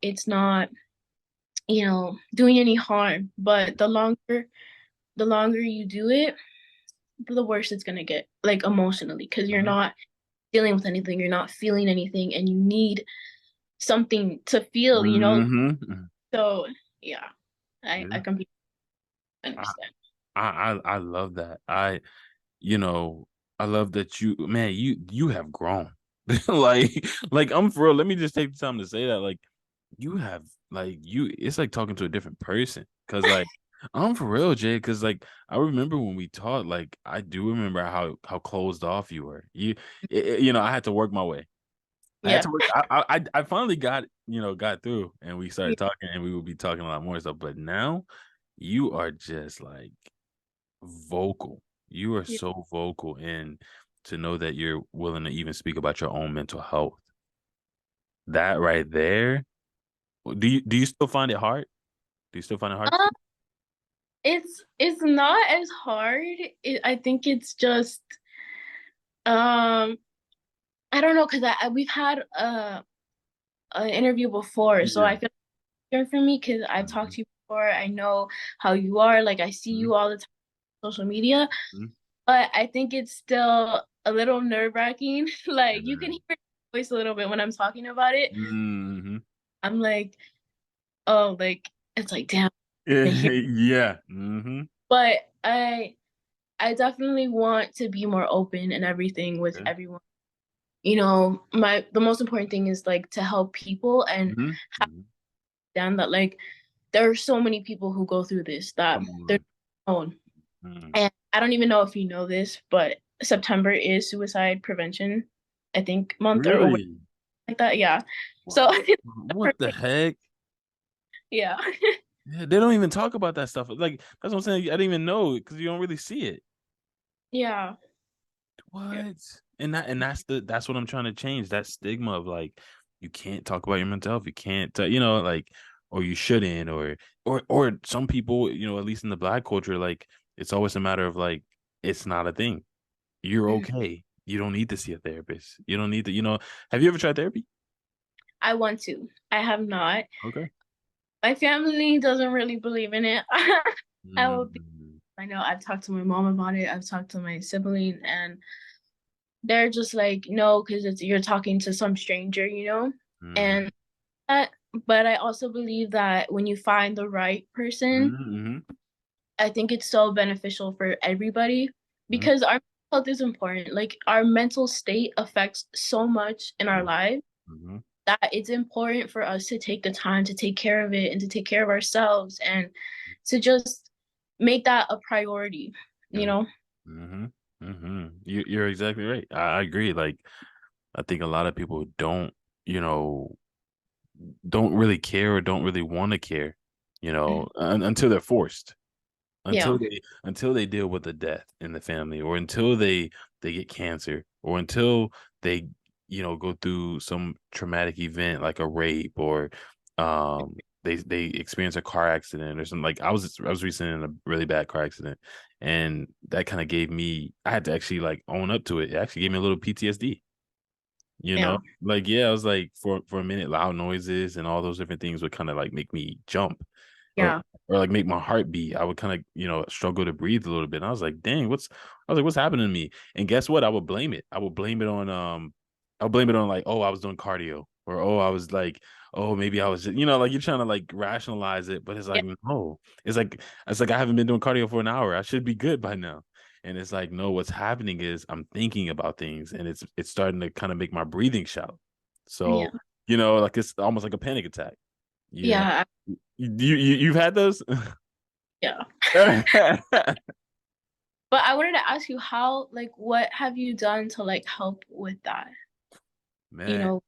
it's not, doing any harm. But the longer you do it, the worse it's gonna get, like emotionally, because you're Mhm. not dealing with anything, you're not feeling anything, and you need something to feel. Mhm. So yeah, I Yeah. completely I, understand. I love that. You know, I love that man, you have grown. like I'm for real. Let me just take the time to say that. Like you have it's like talking to a different person. Cause like I'm for real, Jay, because like I remember when we talked, like I do remember how closed off you were. I had to work my way. I had Yeah. to work. I finally got through, and we Yeah. started talking, and we would be talking a lot more stuff. But now you are just like vocal. You are Yeah. so vocal, and to know that you're willing to even speak about your own mental health. That right there. Do you still find it hard? Do you still find it hard to Um, speak? it's not as hard. I think it's just um I don't know, because we've had an interview before, so Yeah. I feel like for me because I've talked Mhm. to you before. I know how you are. Like I see Mhm. you all the time on social media, Mhm. but I think it's still a little nerve-wracking. Like you can Yeah. hear my voice a little bit when I'm talking about it. Mhm. I'm like, oh, like it's like damn, I hear. Yeah. Mhm. But I definitely want to be more open and everything with Okay. everyone. My the most important thing is like to help people and Mhm. Mhm. understand that like there are so many people who go through this that Come they're on. own. Mhm. And I don't even know if you know this, but September is suicide prevention, I think, month or over Really? like that. Yeah. So What? What the heck? yeah. Yeah, they don't even talk about that stuff. Like that's what I'm saying. I didn't even know because you don't really see it. Yeah. Yeah. What? And that's what I'm trying to change. That stigma of like you can't talk about your mental health. You can't, like, or you shouldn't, or some people, at least in the Black culture, like it's always a matter of like it's not a thing. You're Mhm. okay. You don't need to see a therapist. You don't need to. Have you ever tried therapy? I want to. I have not. Okay. My family doesn't really believe in it. I will be Mm-hmm. I know I've talked to my mom about it. I've talked to my sibling, and they're just like, no, because it's you're talking to some stranger. And that, but I also believe that when you find the right person, Mm-hmm. I think it's so beneficial for everybody because our health is important. Like our mental state affects so much in our lives Mm-hmm. that it's important for us to take the time to take care of it and to take care of ourselves and to just make that a priority, you Mm-hmm. know? Mm-hmm. You're exactly right. I agree. Like I think a lot of people you know, don't really care or don't really want to care, Mhm. until they're forced, Yeah. until they deal with a death in the family, or until they get cancer, or until they, go through some traumatic event like a rape, or they experience a car accident or something. Like I was recently in a really bad car accident, and that kind of I had to actually like own up to it. It actually gave me a little PTSD. Yeah. Like yeah, I was like for a minute, loud noises and all those different things would kind of like make me jump, or Yeah. or like make my heart beat. I would kind of struggle to breathe a little bit. And I was like, dang, what's happening to me? And guess what? I would blame it. I would blame it on like, oh, I was doing cardio, or oh, I was like, oh, maybe I was just, like you're trying to like rationalize it, but it's Yeah. like no, it's like I haven't been doing cardio for an hour. I should be good by now. And it's like, no, what's happening is I'm thinking about things, and it's starting to kind of make my breathing shallow. So, Yeah. like it's almost like a panic attack. Yeah. Yeah. You've had those? Yeah. But I wanted to ask you how, like, what have you done to like help with that? You Man, know,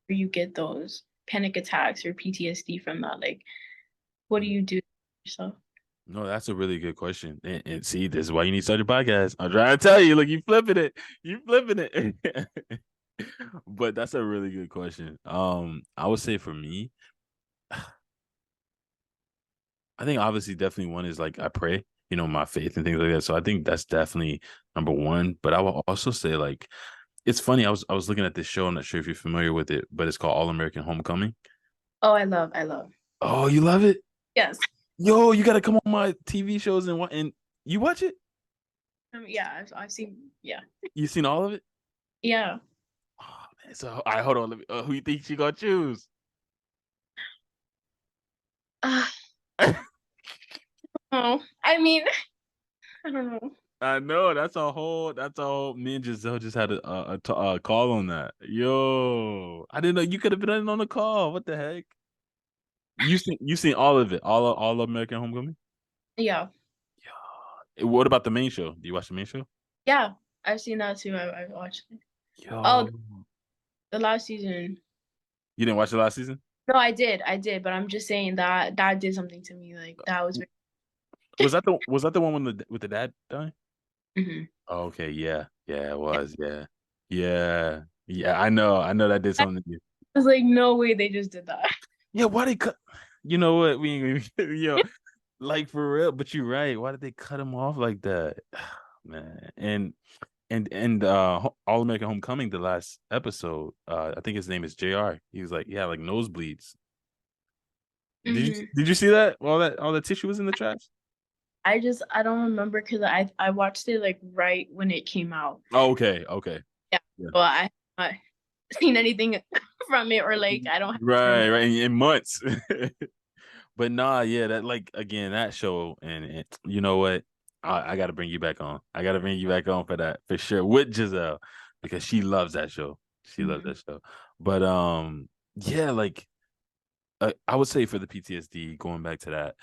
where you get those panic attacks or PTSD from that? Like, what do you do yourself? no, that's a really good question. And see, this is why you need to start your podcast. I'm trying to tell you, look, you flipping it. You flipping it. But that's a really good question. I would say for me, I think obviously definitely one is like I pray, my faith and things like that. So I think that's definitely number one. But I will also say like it's funny. I was looking at this show. I'm not sure if you're familiar with it, but it's called All American Homecoming. Oh, I love. Oh, you love it? Yes. Yo, you gotta come on my TV shows and you watch it? Yeah, I've seen. Yeah. You seen all of it? Yeah. Oh, man. So, all right, hold on. Who you think she gonna choose? Uh, oh, I mean, I don't know. I know that's a whole. Me and Giselle just had a call on that. Yo, I didn't know you could have been in on the call. What the heck? You seen all of it, all of American Homecoming? Yeah. Yo, what about the main show? Do you watch the main show? Yeah. I've seen that too. I watched it. Yo, Oh, the last season. you didn't watch the last season? No, I did, but I'm just saying that that did something to me. Like that was very. Was that the one with the dad dying? Mhm. Oh, okay, yeah, yeah, it Yeah. was, yeah, yeah, yeah. I know that did I something to you. was like, no way they just did that. Yeah, why they cut? You know what? We ain't yo, like for real. But you're right. Why did they cut him off like that, man? And All American Homecoming, the last episode. I think his name is Jr. He was like, yeah, like nosebleeds. Did you Hmm. did you see that? All that tissue was in the trash. I don't remember because I watched it like right when it came out. Oh, okay, okay. Yeah, Yeah. but I haven't seen anything from it or like I don't have time. Right, right, in months. But nah, yeah, that like again that show, and you know what? I got to bring you back on. I got to bring you back on for that for sure with Giselle because she loves that show. She loves Mhm. that show. But yeah, like I would say for the PTSD, going back to that,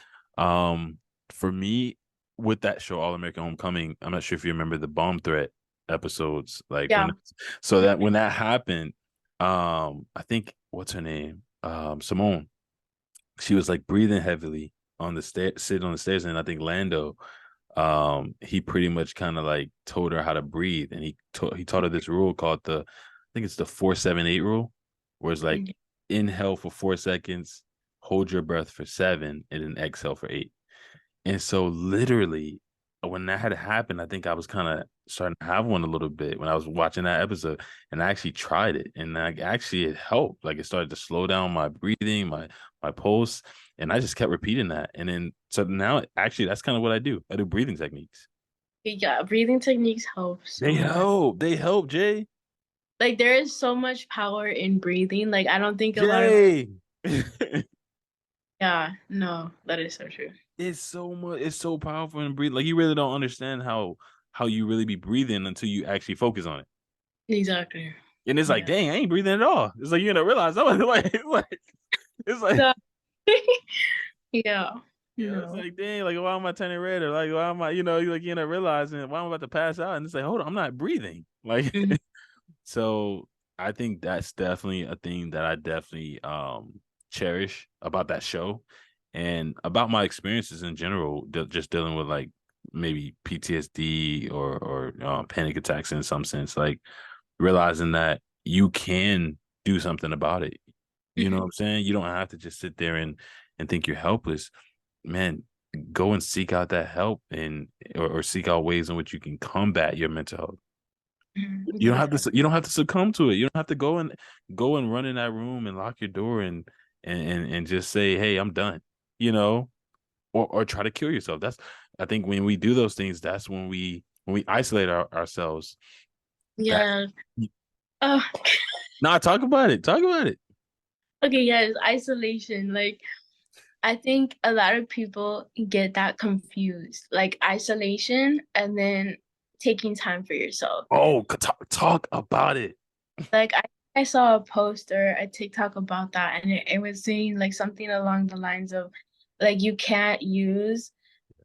for me with that show, All American Homecoming, I'm not sure if you remember the bomb threat episodes, like Yeah. so that when that happened, I think what's her name, Simone, she was like breathing heavily on the stair, sitting on the stairs, and I think Lando, he pretty much kind of like told her how to breathe, and he taught her this rule called I think it's the 4-7-8 rule, where it's like Mhm. inhale for 4 seconds, hold your breath for seven, and then exhale for eight. And so literally when that had happened, I think I was kind of starting to have one a little bit when I was watching that episode, and I actually tried it, and like actually it helped. Like it started to slow down my breathing, my pulse, and I just kept repeating that. And then so now actually that's kind of what I do. I do breathing techniques. Yeah, breathing techniques help They so much. help. They help, Jay. Like there is so much power in breathing. Like I don't think a lot of Jay. yeah, no, that is so true. It's so much. It's so powerful and breathe. Like you really don't understand how you really be breathing until you actually focus on it. Exactly. And it's like, Yeah. dang, I ain't breathing at all. It's like you don't realize. I was like, it's like, So, yeah. yeah, it's No. like, dang, like why am I turning red? Or like why am I, like you end up realizing why I'm about to pass out. And it's like, hold on, I'm not breathing. Like Mhm. so I think that's definitely a thing that I definitely cherish about that show and about my experiences in general, just dealing with like maybe PTSD or panic attacks in some sense, like realizing that you can do something about it. You know what Mhm. I'm saying? You don't have to just sit there and think you're helpless. Man, go and seek out that help or seek out ways in which you can combat your mental health. Mhm. You don't have Definitely. to you don't have to succumb to it. You don't have to go and run in that room and lock your door and just say, "Hey, I'm done." You know, or try to kill yourself. That's I think when we do those things, that's when we isolate ourselves. That Yeah. Oh, Nah, talk about it. Talk about it. okay, yes, isolation. Like I think a lot of people get that confused. Like isolation and then taking time for yourself. Oh, talk about it. Like I saw a post or a TikTok about that and it was saying like something along the lines of like you can't use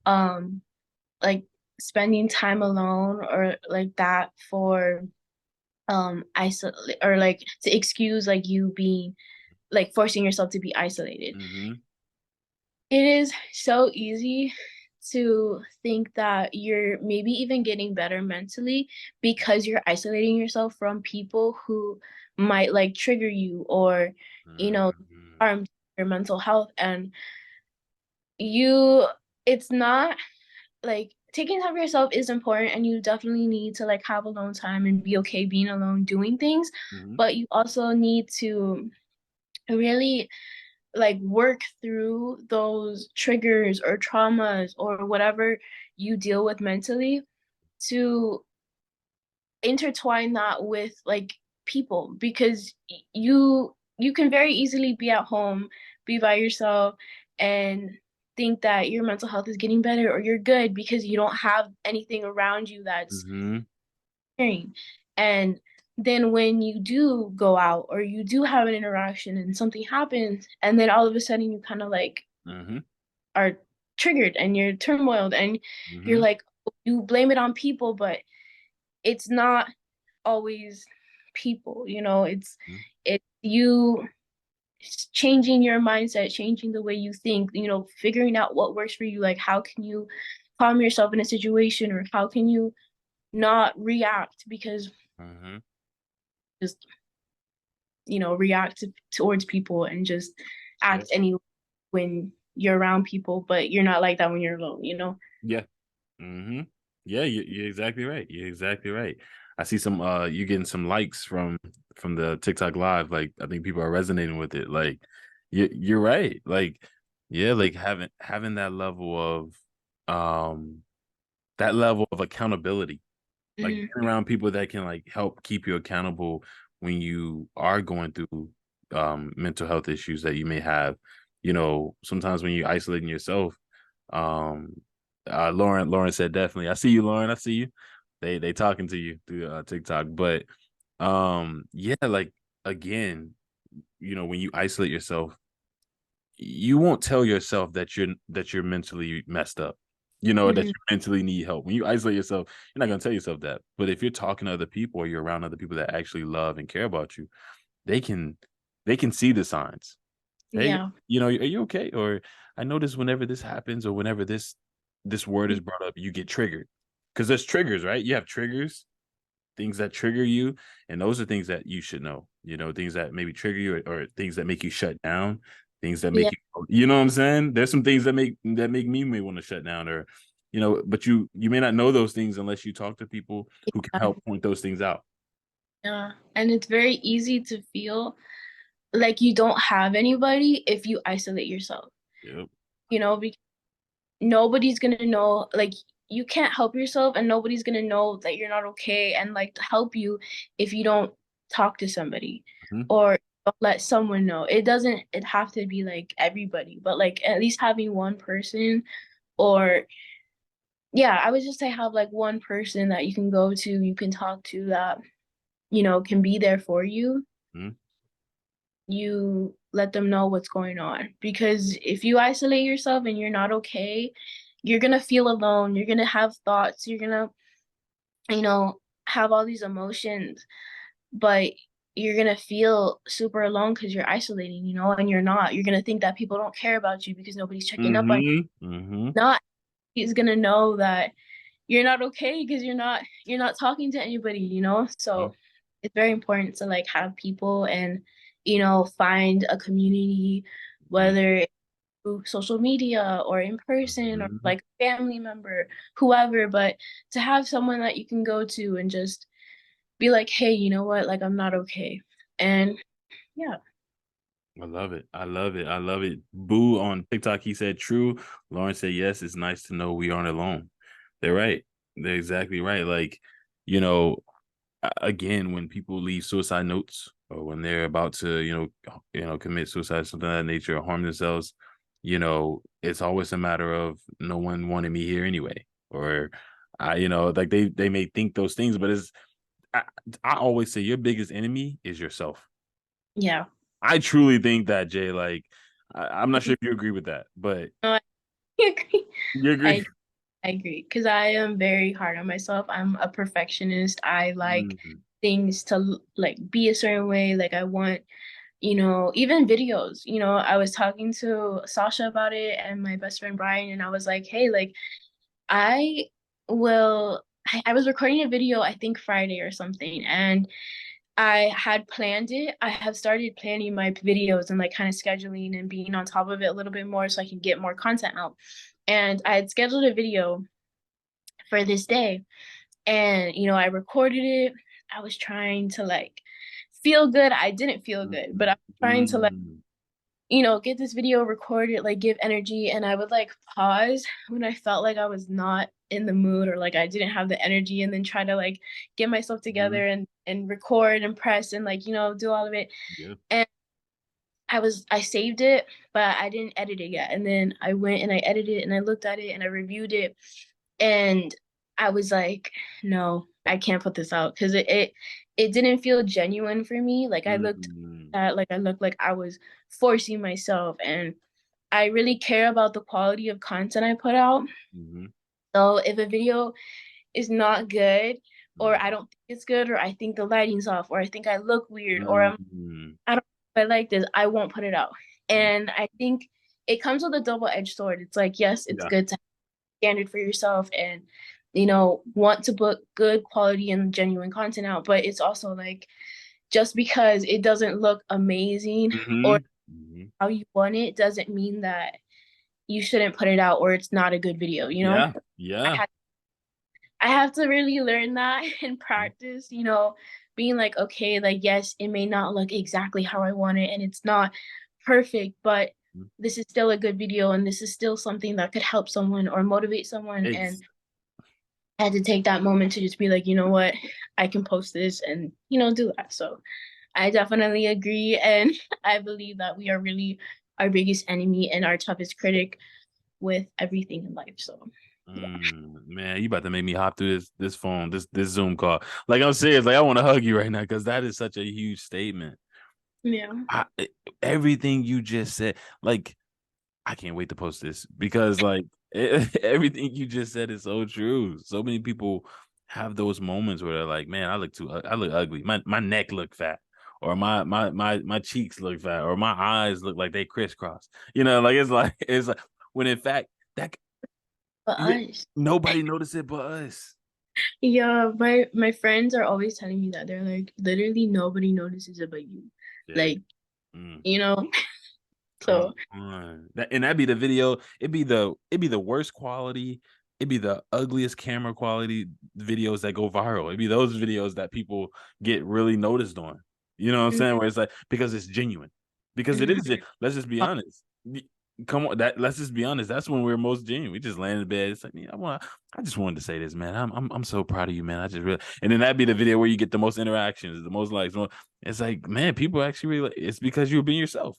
um like spending time alone or like that for isolate or like to excuse like you being like forcing yourself to be isolated. Mm-hmm. It is so easy to think that you're maybe even getting better mentally because you're isolating yourself from people who might like trigger you or you know Mm-hmm. harm your mental health and you it's not like taking time for yourself is important and you definitely need to like have alone time and be okay being alone doing things Mm-hmm. but you also need to really like work through those triggers or traumas or whatever you deal with mentally, to intertwine that with like people, because you can very easily be at home, be by yourself, and think that your mental health is getting better or you're good because you don't have anything around you that's Mm-hmm. caring. And then when you do go out or you do have an interaction and something happens, and then all of a sudden you kind of like Mm-hmm. are triggered and you're turmoiled and you're Mm-hmm. like, you blame it on people, but it's not always people, it's you changing your mindset, changing the way you think, figuring out what works for you. Like, how can you calm yourself in a situation, or how can you not react because Mm-hmm. just, react towards people and just Yeah. act any when you're around people, but you're not like that when you're alone. Yeah. Mm-hmm. Yeah, you're exactly right. You're exactly right. I see some you getting some likes from the TikTok live. Like I think people are resonating with it. Like you're right. Like yeah, like having that level of accountability. Like Hmm. being around people that can like help keep you accountable when you are going through mental health issues that you may have. Sometimes when you're isolating yourself, um Lauren said definitely. I see you, Lauren. I see you. They talking to you through TikTok. But yeah, like again, when you isolate yourself, you won't tell yourself that you're mentally messed up. That Hmm. you mentally need help. When you isolate yourself, you're not gonna tell yourself that. But if you're talking to other people or you're around other people that actually love and care about you, they can they can see the signs. Hey, Yeah. are you okay? Or I notice whenever this happens or whenever this word is brought up, you get triggered. Because there's triggers, right? You have triggers, things that trigger you, and those are things that you should know. Things that maybe trigger you, or things that make you shut down, things that Yeah. make you know what I'm saying? There's some things that make me may want to shut down, or but you may not know those things unless you talk to people who can Yeah. help point those things out. Yeah. And it's very easy to feel like you don't have anybody if you isolate yourself, Yep. because nobody's gonna know, like, you can't help yourself, and nobody's gonna know that you're not okay and like to help you if you don't talk to somebody, Mhm. or don't let someone know. It have to be like everybody, but like at least having one person, or yeah, I would just say have like one person that you can go to, you can talk to, that can be there for you. Mhm. You let them know what's going on, because if you isolate yourself and you're not okay, you're gonna feel alone, you're gonna have thoughts, you're gonna you know have all these emotions, but you're gonna feel super alone because you're isolating, and you're gonna think that people don't care about you because nobody's checking up on you. Mhm. Mhm. Not He's gonna know that you're not okay because you're not talking to anybody, so it's very important to like have people, and find a community, whether it's through social media or in person, or Mhm. like a family member, whoever, but to have someone that you can go to and just be like, hey, you know what, like, I'm not okay. And yeah. I love it. I love it. I love it. Boo on TikTok, he said true. Lauren said yes. It's nice to know we aren't alone. They're right. They're exactly right. Like, you know, again, when people leave suicide notes or when they're about to, commit suicide, something of that nature, or harm themselves, it's always a matter of no one wanted me here anyway. Or like they may think those things, but I, I always say your biggest enemy is yourself. Yeah. I truly think that, Jay. Like, I'm not sure if you agree with that, but No, I agree. you agree. I, I agree, because I am very hard on myself. I'm a perfectionist. I like Mhm. things to like be a certain way. Like, I want, even videos. I was talking to Sasha about it and my best friend Brian, and I was like, hey, like, I I was recording a video, I think Friday or something, and I had planned it. I have started planning my videos and like kind of scheduling and being on top of it a little bit more so I can get more content out. And I had scheduled a video for this day, and I recorded it. I was trying to like feel good. I didn't feel good, but I was trying to like Mhm. get this video recorded, like give energy, and I would like pause when I felt like I was not in the mood or like I didn't have the energy, and then try to like get myself Mhm. together and record and press and like, do all of it. Yeah. And I saved it, but I didn't edit it yet. And then I went and I edited it and I looked at it and I reviewed it, and I was like, no, I can't put this out because it didn't feel genuine for me. Like Mm. I looked like I was forcing myself, and I really care about the quality of content I put out. Mhm. So if a video is not good, or I Mhm. don't think it's good, or I think the lighting's off, or I think I look weird, or Mhm. I don't know if I like this, I won't put it out. Mhm. And I think it comes with a double-edged sword. It's like, yes, it's Yeah. good to have a standard for yourself and, want to put good quality and genuine content out, but it's also like, just because it doesn't look amazing or Mhm. Mhm. how you want it doesn't mean that you shouldn't put it out or it's not a good video, you know? Yeah. I Yeah. had I have to really learn that in Mhm. practice, being like, okay, like, yes, it may not look exactly how I want it and it's not perfect, but this is still a good video and this is still something that could help someone or motivate someone. And Ex I had to take that moment to just be like, you know what, I can post this and, do that. So I definitely agree. And I believe that we are really our biggest enemy and our toughest critic with everything in life. So, yeah. Man, you about to make me hop through this phone, this Zoom call. Like I'm serious, like I want to hug you right now because that is such a huge statement. Yeah. I, everything you just said, like I can't wait to post this because like everything you just said is so true. So many people have those moments where they're like, "Man, I look ugly. My neck look fat, or my cheeks look fat, or my eyes look like they crisscross." Like it's like when in fact that But yeah, us. nobody noticed it but us. Yeah, my friends are always telling me that they're like, literally nobody notices it but you. Jay, Like, mm, you know. come So, on, that'd be the video. It'd be the worst quality. It'd be the ugliest camera quality videos that go viral. It'd be those videos that people get really noticed on. You know what I'm mm, saying? Where it's like because it's genuine, because it mm, is. Let's just be honest. Come on, let's just be honest. That's when we're most genuine. We just land in bed. It's like, man, I just wanted to say this, man. I'm so proud of you, man. I just really, and then that'd be the video where you get the most interactions, the most likes. It's like, man, people actually really. It's because you're being yourself.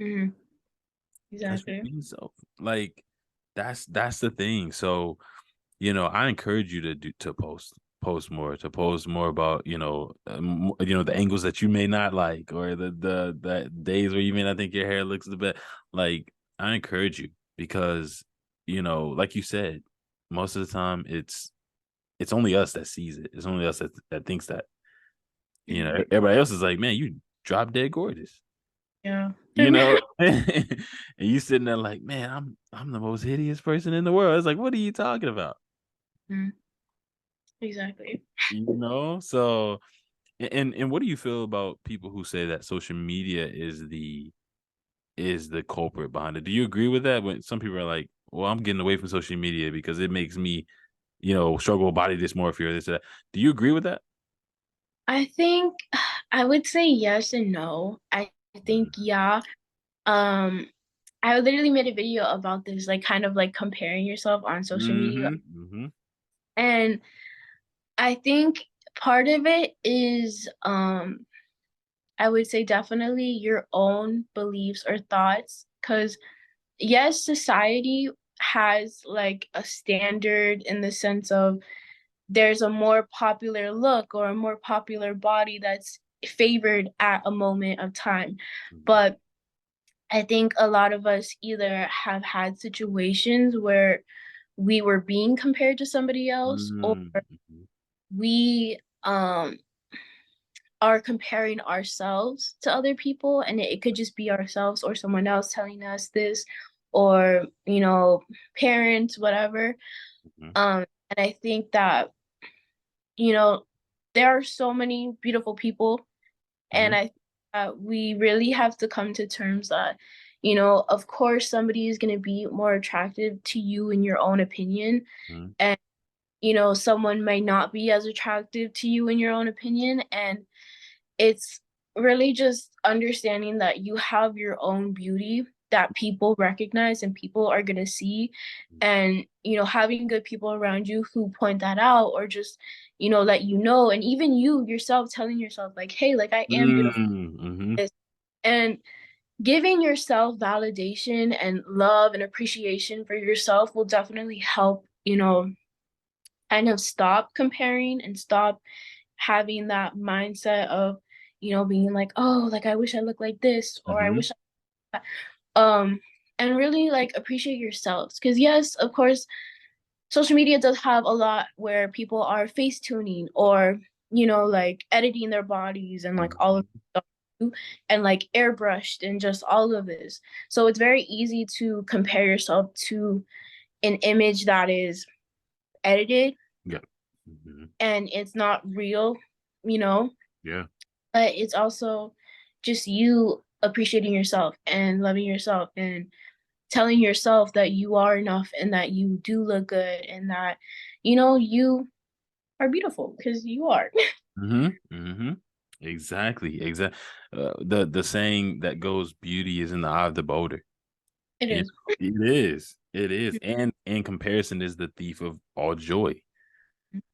mm, Because you're exactly. being yourself. Like that's the thing. So I encourage you to post more, to post more about the angles that you may not like, or the days where you may not think your hair looks the best. Like I encourage you because like you said, most of the time it's only us that sees it. It's only us that thinks that. Mm, Everybody else is like, man, you drop dead gorgeous. yeah. And you sitting there like, man, I'm the most hideous person in the world. It's like, what are you talking about? Mm, exactly. So and what do you feel about people who say that social media is the culprit behind it? Do you agree with that? When some people are like, well, I'm getting away from social media because it makes me, struggle with body dysmorphia or this or that. Do you agree with that? I think I would say yes and no. I think yeah. Um, I literally made a video about this, like kind of like comparing yourself on social media. Mm-hmm. Mm-hmm. And I think part of it is I would say definitely your own beliefs or thoughts. Because, yes, society has like a standard in the sense of there's a more popular look or a more popular body that's favored at a moment of time. Mm-hmm. But I think a lot of us either have had situations where we were being compared to somebody else, or Mm-hmm. we are comparing ourselves to other people, and it could just be ourselves or someone else telling us this, or parents, whatever. And I think that you know there are so many beautiful people, and Mm-hmm. I think that we really have to come to terms that of course somebody is going to be more attractive to you in your own opinion, Mm-hmm. and someone might not be as attractive to you in your own opinion, and it's really just understanding that you have your own beauty that people recognize and people are going to see, and having good people around you who point that out or just let you know, and even you yourself telling yourself like, hey, like I am beautiful, Mm-hmm. and giving yourself validation and love and appreciation for yourself will definitely help, kind of stop comparing and stop having that mindset of, being like, oh, like I wish I looked like this, or I Mm-hmm. wish um and really like appreciate yourselves. Because yes, of course, social media does have a lot where people are face tuning or, like editing their bodies and like all of stuff and like airbrushed and just all of this. So it's very easy to compare yourself to an image that is edited Yeah. Mm-hmm. and it's not real, you know, Yeah. but it's also just you appreciating yourself and loving yourself and telling yourself that you are enough and that you do look good and that, you are beautiful because you are. Mm-hmm. Mm-hmm. Exactly. Exactly. The saying that goes, "Beauty is in the eye of the beholder." It You is. know, it is. It is. And comparison is the thief of all joy.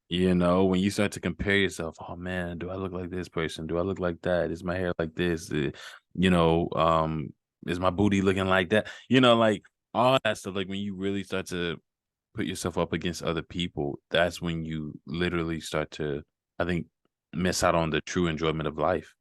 When you start to compare yourself, oh man, do I look like this person? Do I look like that? Is my hair like this? You know, um, is my booty looking like that? Like all that stuff. Like when you really start to put yourself up against other people, that's when you literally start to, I think, miss out on the true enjoyment of life.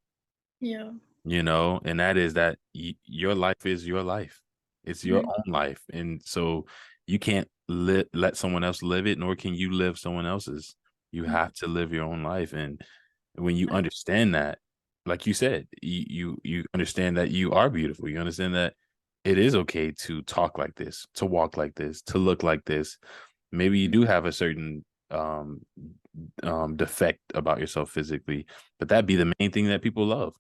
Yeah. And that is that your life is your life. It's your Mhm. own life. And so you can't let someone else live it, nor can you live someone else's. You have to live your own life. And when you understand that, like you said, you understand that you are beautiful. You understand that it is okay to talk like this, to walk like this, to look like this. Maybe you do have a certain defect about yourself physically, but that be the main thing that people love.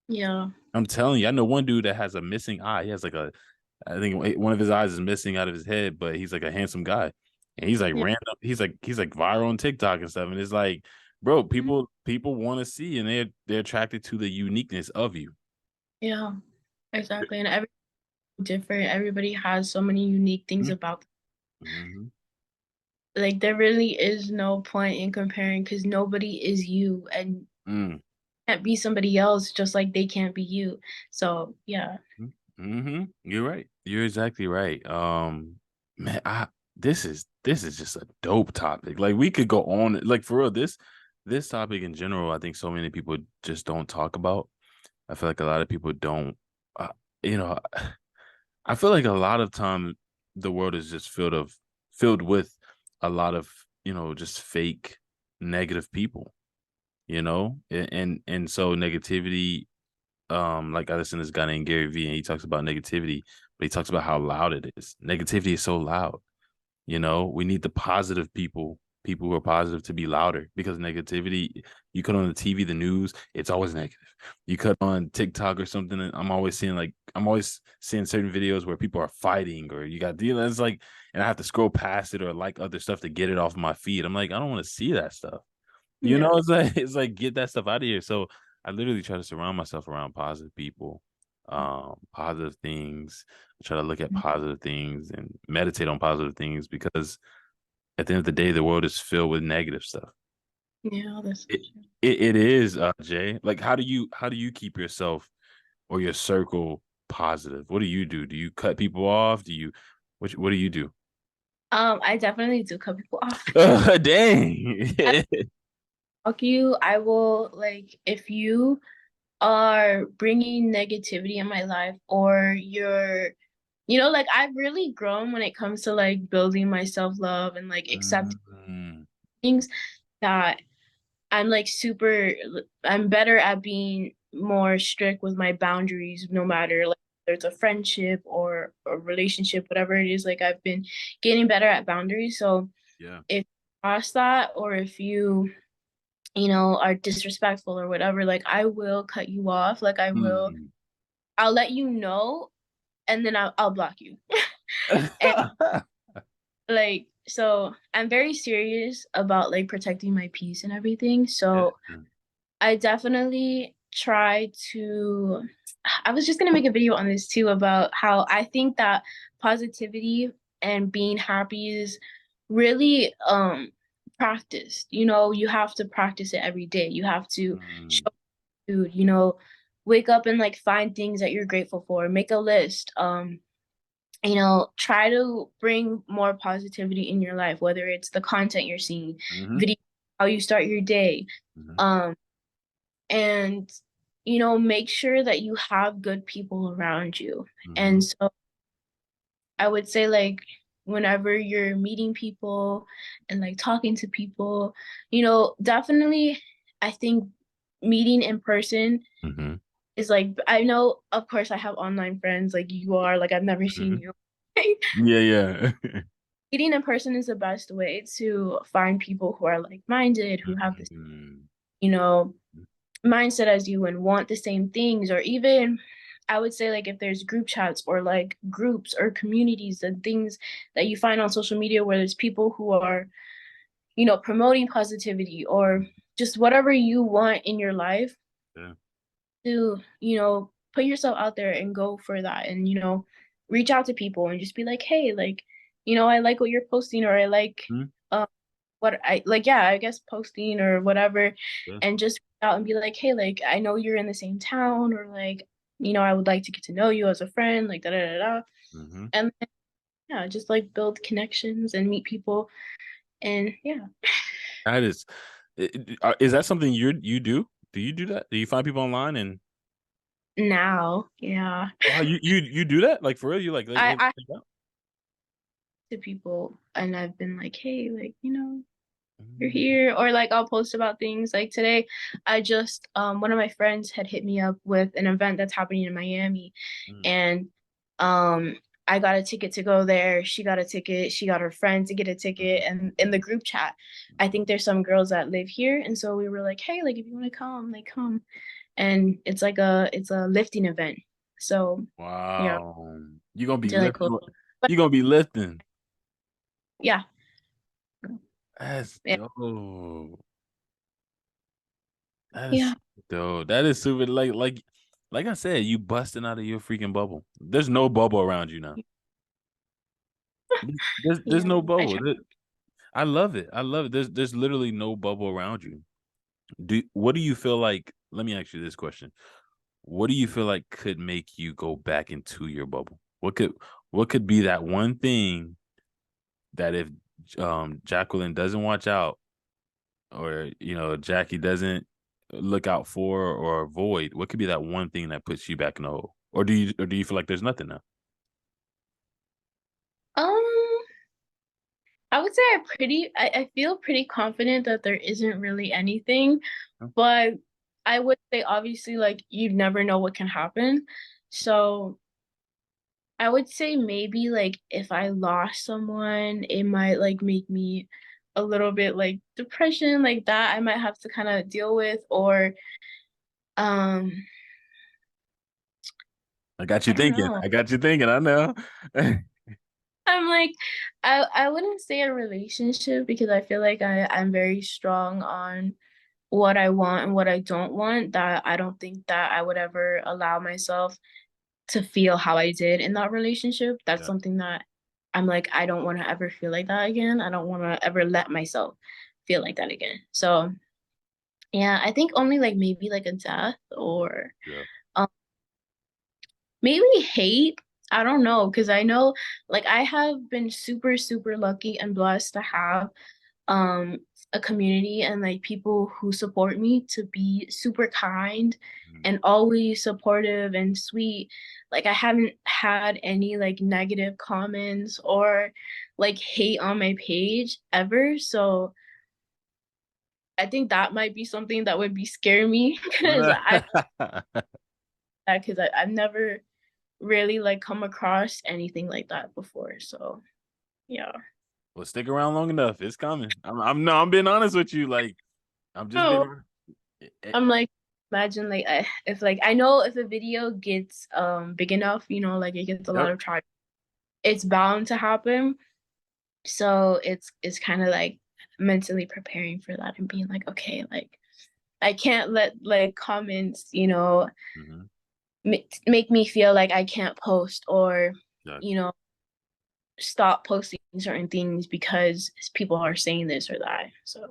Yeah. I'm telling you, I know one dude that has a missing eye. He has like I think one of his eyes is missing out of his head, but he's like a handsome guy, and he's like Yeah. random. He's like viral on TikTok and stuff, and it's like, bro, Mhm. people want to see, and they're attracted to the uniqueness of you. Yeah. Exactly. And everybody's different. Everybody has so many unique things about them. Mm-hmm. Like there really is no point in comparing because nobody is you and Mm-hmm. can't be somebody else just like they can't be you. So yeah. Mm-hmm. You're right. You're exactly right. Man, this is just a dope topic. Like we could go on, like for real. This topic in general, I think so many people just don't talk about. I feel like a lot of people don't. Uh, you know, I feel like a lot of time the world is just filled with a lot of just fake negative people. And so negativity. Like I listen to this guy named Gary Vee, and he talks about negativity, but he talks about how loud it is. Negativity is so loud. We need the positive people who are positive to be louder because negativity, you cut on the TV, the news, it's always negative. You cut on TikTok or something, and I'm always seeing certain videos where people are fighting or you got dealers like, and I have to scroll past it or like other stuff to get it off my feed. I'm like, I don't want to see that stuff. Yeah. It's like get that stuff out of here. So I literally try to surround myself around positive people, positive things. I try to look at positive things and meditate on positive things because at the end of the day, the world is filled with negative stuff. Yeah, that's so It true. it is, Jay. Like how do you keep yourself or your circle positive? What do you do? Do you cut people off? What do you do? I definitely do cut people off. I Dang. fuck you. I will like if you are bringing negativity in my life or you're like I've really grown when it comes to like building my self-love and like accepting Mm, things that I'm better at being more strict with my boundaries no matter like whether it's a friendship or a relationship, whatever it is, like I've been getting better at boundaries. So yeah. if you cross that or if you are disrespectful or whatever, like I will cut you off. Like Mm. I'll let you know and then I'll block you. And like so I'm very serious about like protecting my peace and everything. Yeah. So I definitely try to I was just gonna make a video on this too about how I think that positivity and being happy is really practiced. You know, you have to practice it every day. You have to show Mm, food, you know, wake up and like find things that you're grateful for, make a list. You know, try to bring more positivity in your life, whether it's the content you're seeing, mm-hmm, video, how you start your day. mm-hmm, Um, and you know, make sure that you have good people around you. mm-hmm, And so I would say like whenever you're meeting people and like talking to people, you know, definitely I think meeting in person mm-hmm, is like, I know of course I have online friends like you are, like I've never seen mm-hmm. you. Yeah, yeah. Meeting in person is the best way to find people who are like-minded, who have this, Mm-hmm. you know, mindset as you and want the same things. Or even I would say like if there's group chats or like groups or communities and things that you find on social media where there's people who are, you know, promoting positivity or just whatever you want in your life, Yeah. to, you know, put yourself out there and go for that. And, you know, reach out to people and just be like, hey, like, you know, I like what you're posting, or I like Mhm. uh, what I like, yeah, I guess posting or whatever. Yeah. And just out and be like, hey, like, I know you're in the same town, or like, you know, I would like to get to know you as a friend, like da da da da. Mm-hmm. And then, yeah, just like build connections and meet people. And yeah, That is that something you do? Do you do that? Do you find people online and now, yeah, wow, you do that? Like for real? You like I hit out? to people and I've been like, hey, like, you know, you're Mm, here. Or like I'll post about things like today. I just one of my friends had hit me up with an event that's happening in Miami, mm, and um I got a ticket to go there. She got a ticket. She got her friend to get a ticket. mhm, And in the group chat, I think there's some girls that live here. And so we were like, hey, like if you want to come, like come. And it's a lifting event. So yeah, wow. You gonna be it's really cool. lifting. But You gonna be lifting. yeah, That's yeah, dope. That's yeah. dope. That is super like I said, you busting out of your freaking bubble. There's no bubble around you now. There's Yeah, no I bubble. try. I love it. I love it. There's literally no bubble around you. What do you feel like? Let me ask you this question. What do you feel like could make you go back into your bubble? What could be that one thing that if Jacqueline doesn't watch out or Jackie doesn't look out for or avoid, what could be that one thing that puts you back in the hole? Or do you feel like there's nothing now? Um, I would say I feel pretty confident that there isn't really anything, but I would say obviously like you never know what can happen. So I would say maybe like if I lost someone, it might like make me a little bit like depression like that I might have to kind of deal with. Or um I got you I don't thinking. know. I got you thinking. I know. I'm like I wouldn't say a relationship because I feel like I'm very strong on what I want and what I don't want, that I don't think that I would ever allow myself to feel how I did in that relationship. That's Yeah. something that I'm like, I don't want to ever feel like that again. I don't want to ever let myself feel like that again. So, yeah, I think only like maybe like a death or Yeah. um, maybe hate. I don't know, because I know like I have been super, super lucky and blessed to have um a community and like people who support me to be super kind Mm. and always supportive and sweet. Like I haven't had any like negative comments or like hate on my page ever. So I think that might be something that would be scare me because I've never really like come across anything like that before. So yeah. Well, stick around long enough. It's coming. No, I'm being honest with you. Like, I'm just being. No, I'm like, imagine like if like I know if a video gets big enough, you know, like it gets a lot Yep. of traction, it's bound to happen. So it's kind of like mentally preparing for that and being like, okay, like I can't let like comments, you know, Mm-hmm. make me feel like I can't post or, you Gotcha. know, stop posting certain things because people are saying this or that. So